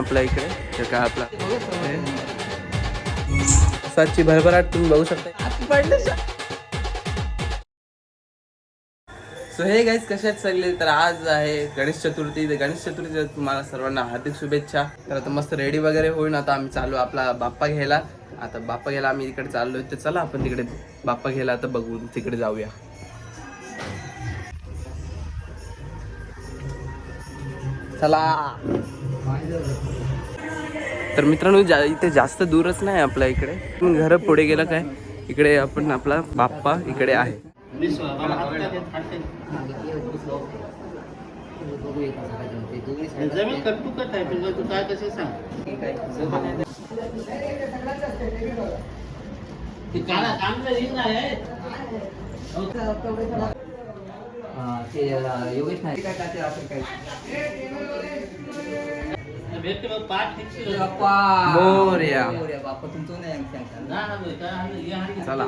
आपल्या इकडे तर काय आपला साची भरभराट तुम्ही बघू शकता. सो हे गाईज कशात सगळे तर आज आहे गणेश चतुर्थी. तर गणेश चतुर्थीच्या तुम्हाला सर्वांना हार्दिक शुभेच्छा. तर आता मस्त रेडी वगैरे होईन. आता आम्ही चालू आपला बाप्पा घ्यायला. आता बाप्पा घ्यायला आम्ही इकडे चाललोय. तर चला आपण तिकडे बाप्पा घ्यायला आता बघून तिकडे जाऊया. चला. तर मित्रांनो इथे जास्त दूरच नाही आपल्या इकडे. घर पुढे गेलं काय इकडे आपण आपला बाप्पा इकडे आहे. जमीन कट्टू कट आहे पण तू काय कसे सांग ते काळा काम करीन आहे ते योगेश नाही काय काय असेल काही भेटते मग पाठ फिक्स बाप्पा मोरया. बाप्पा तुमचं नाही ना ना काय चला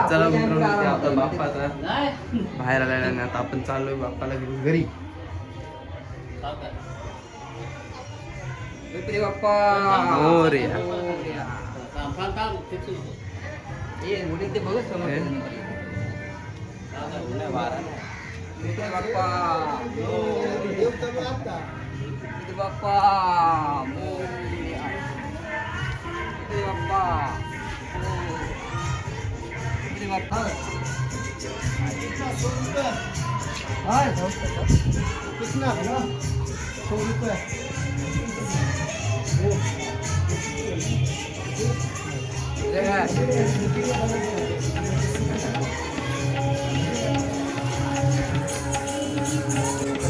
चला मित्रांनो आता बाप्पा आता बाहेर आलेला आणि आता आपण चाललोय बाप्पाला घेऊन घरी. बाप्पा मोरया. ये मुली ते बघत बाप्पा बाप्पा बाप्पा बाप्पा कितना 100 रुपये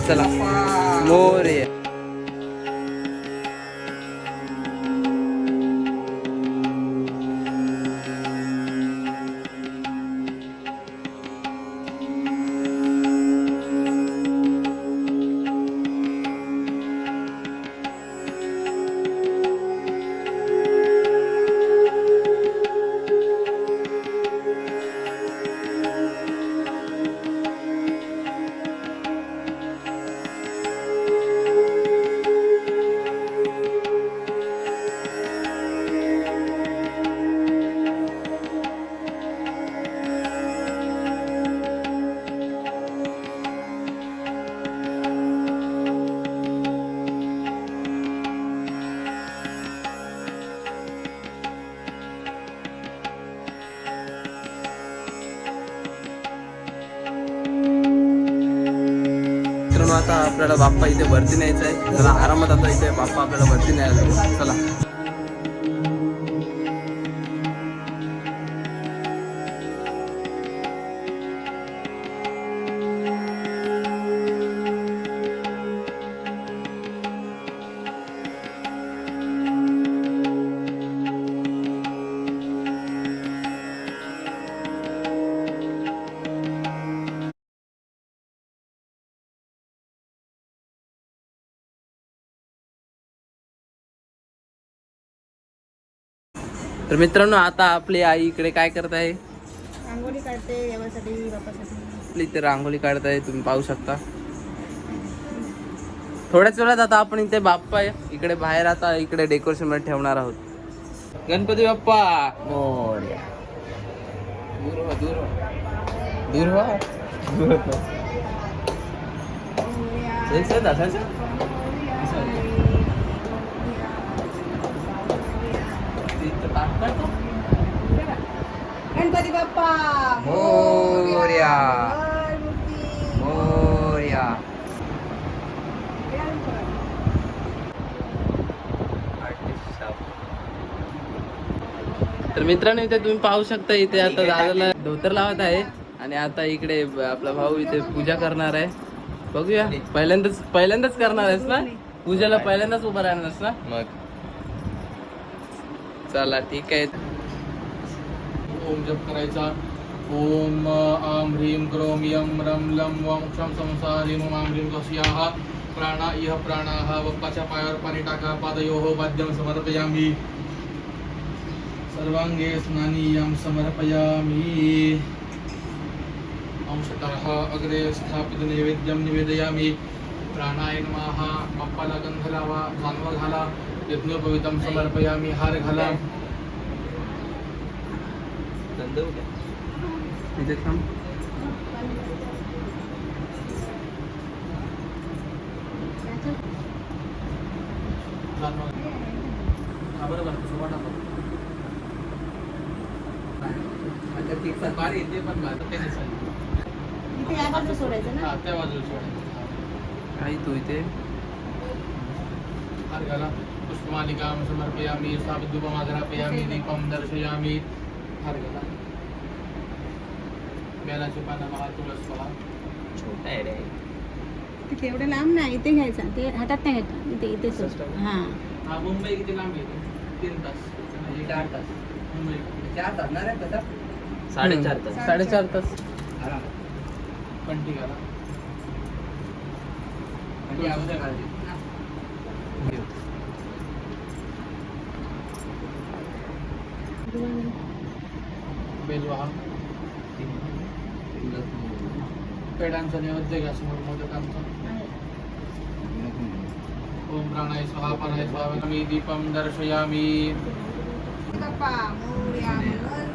चला मोरया. आता आपल्याला बाप्पा इथे वरती न्यायचा आहे. जरा आरामात आता इथे बाप्पा आपल्याला वरती न्यायला लागेल. चला. तर मित्रांनो आता आपली आई इकडे काय करत आहे. रांगोळी काढते देवासाठी बाप्पासाठी. आपली इथे रांगोळी काढत आहे तुम्ही पाहू शकता. थोड्याच वेळात आता आपण इथे बाप्पा इकडे बाहेर आता इकडे डेकोरेशन मध्ये ठेवणार आहोत. गणपती बाप्पा मोरया. दूर हो दूर हो दूर हो गणपती बाप्पा मोरया मोरया. तर मित्रांनो इथे तुम्ही पाहू शकता इथे आता दादाला धोतर लावत आहे आणि आता इकडे आपला भाऊ इथे पूजा करणार आहे. बघूया पहिल्यांदाच करणार आहेस ना पूजेला. पहिल्यांदाच उभा राहणारस ना मग. चला ठीक आहे. ओम जप करायचा. ओम आम ह्रीम क्रोम यम रम लम वम क्षम संसारी मम आम ह्रीम कस्याः प्राणा इह प्राणाः. बाप्पाच्या पायावर पाणी टाका. पादयोः वाद्यं समर्पयामि. सर्वांगे स्नानीयं समर्पयामि. अंशतः अग्रे स्थापित नैवेद्यं निवेदयामि. प्राणाय नमः बाप्पाला गंध लावा जानवा घाला यज्ञोपवीतम समर्पयामी हार घाला इथे थांब. जानवा हा बरोबर तसं वाटा आता ती बारी येते पण बारी ते दिसायला इथे या बाजूला सोडायचं ना. हा त्या बाजूला सोडायचं आई तू इथे हार घाला पुष्पमालिकां समर्पयामि साविद्युपमाग्रापयामि दीपं दर्शयामि हार घाला बेलाची पानं पहा तुळस पहा छोटा आहे रे. ते तेवढं लांब नाही, इथे घ्यायचं. ते हातात नाही घ्यायचं. इथे सोड. हा. हा मुंबई किती लांब येते 3 तास 4 तास मुंबई 4 तास ना रे तसा 4.5 तास. 4.5 तास. आराम कंटी घाला म्हणजे अगोदर घालते बेल वाहा पेडांचा नैवेद्य घ्या समोर मोदकांचा ओम प्राणाय स्वाहा प्राणाय स्वाहा मी दीपम दर्शयामि बाप्पा मोरया मूर्ती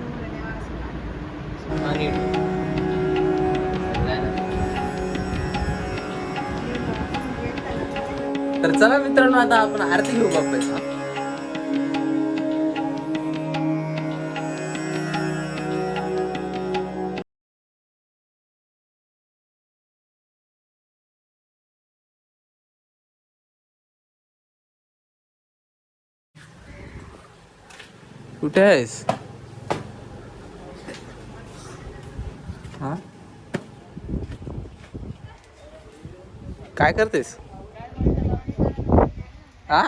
मोरया. आणि तर चला मित्रांनो आता आपण आरती घेऊ बाप्पाची. कुठे आहेस? हा काय करतेस? हा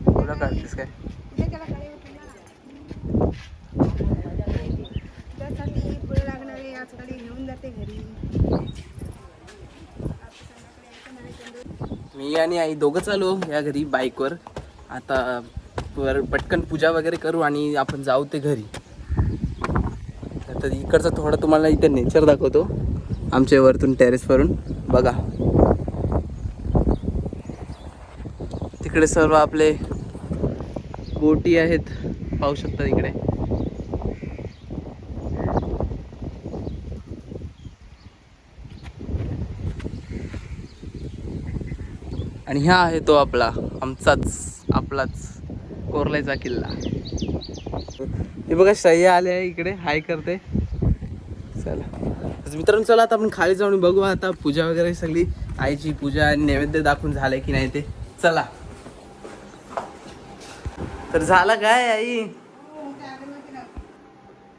तुला काढतेस काय? इथे त्याला कडे होती ना. त्यासाठी पुढे लागणारे आज कडे घेऊन जाते घरी. मी आणि आई दोघं चालू या घरी बाईकवर. आता पटकन पूजा वगैरे करू आणि आपण जाऊ ते घरी. तर इकडचं थोडं तुम्हाला इथे नेचर दाखवतो आमच्या वरतून टेरेसवरून बघा. तिकडे सर्व आपले बोटी आहेत पाहू शकता इकडे. आणि ह्या आहे तो आपलाच कोरल्याचा किल्ला. हे बघा श्रेया आले आहे इकडे हाय करते. चला तर मित्रांनो चला आता आपण खाली जाऊन बघू आता पूजा वगैरे सगळी आईची पूजा आणि नैवेद्य दाखवून झालंय की नाही ते. चला तर झालं काय आई?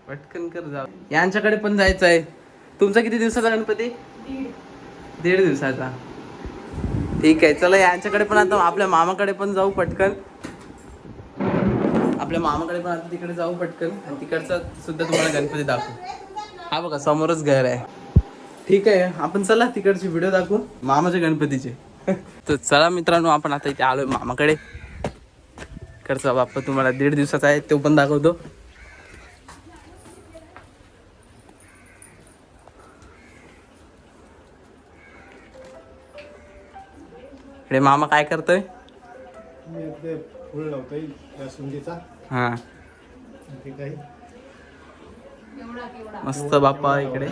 पटकन कर जाऊ. यांच्याकडे पण जायचं आहे. तुमचा किती दिवसाचा गणपती? 1.5 दिवसाचा. ठीक आहे चला यांच्याकडे पण आता आपल्या मामाकडे पण जाऊ पटकन. आपल्या मामाकडे पण आता तिकडे जाऊ पटकन आणि तिकडचा सुद्धा तुम्हाला गणपती दाखवू. हा बघा समोरच घर आहे. ठीक आहे आपण चला तिकडची व्हिडिओ दाखवू मामाच्या गणपतीचे. तर चला मित्रांनो आपण आता इथे आलोय मामाकडे. इकडचा बाप्पा तुम्हाला 1.5 दिवसाचा आहे तो पण दाखवतो. इकडे मामा काय करतोय? मी ते फुल लावतोय या सुंदीचा. हा ठीक आहे. मस्त बाप्पा इकडे.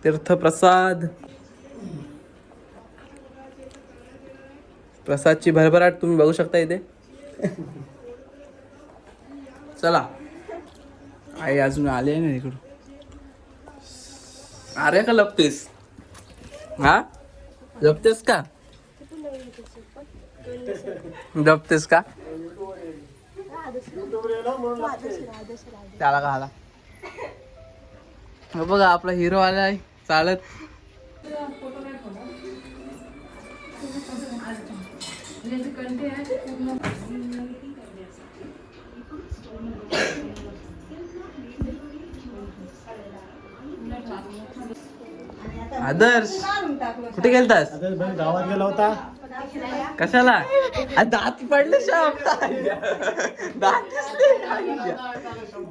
तीर्थप्रसाद प्रसादची भरभराट तुम्ही बघू शकता इथे. चला आई अजून आले ना इकडून. अरे का लपतेस? हा लपतेस का? लपतेस का? त्याला का आला? बघा आपला हिरो आलाय चालत. आदर्श कुठे गेलतास? आता भाई गावात गेला होता. कशाला? दात पडले शाम दात दिसले.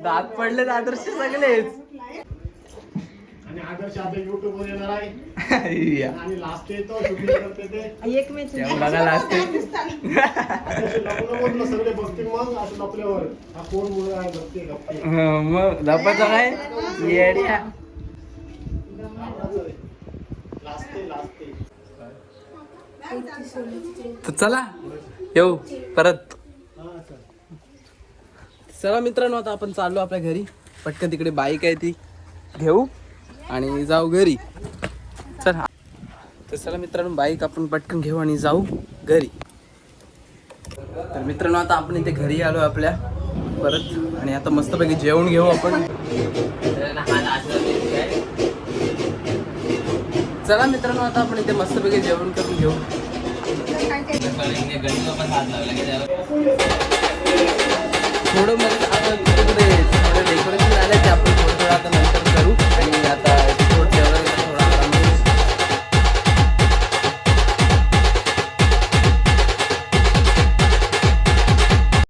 दात पडले आदर्श सगळेच. आणि आदर्श आता युट्यूब वर येणार आहे. या. आणि लास्ट येतो शूटिंग करते ते. तेव्हा बघायला असते. आदर्श लपल्यावर सगळे बघतील मग असं लपल्यावर हा कोण मुलं आहे बघते गप्पे. मग लपायचं काय येड्या. तर चला येऊ परत. चला मित्रांनो आता आपण चाललो आपल्या घरी. पटकन तिकडे बाईक आहे ती घेऊ आणि जाऊ घरी. चला तर चला मित्रांनो बाईक आपण पटकन घेऊ आणि जाऊ घरी. तर मित्रांनो आता आपण इथे घरी आलो आपल्या परत आणि आता मस्तपैकी जेवण घेऊ आपण. चला मित्रांनो आता आपण इथे मस्तपैकी जेवण करून घेऊ. थोडं मला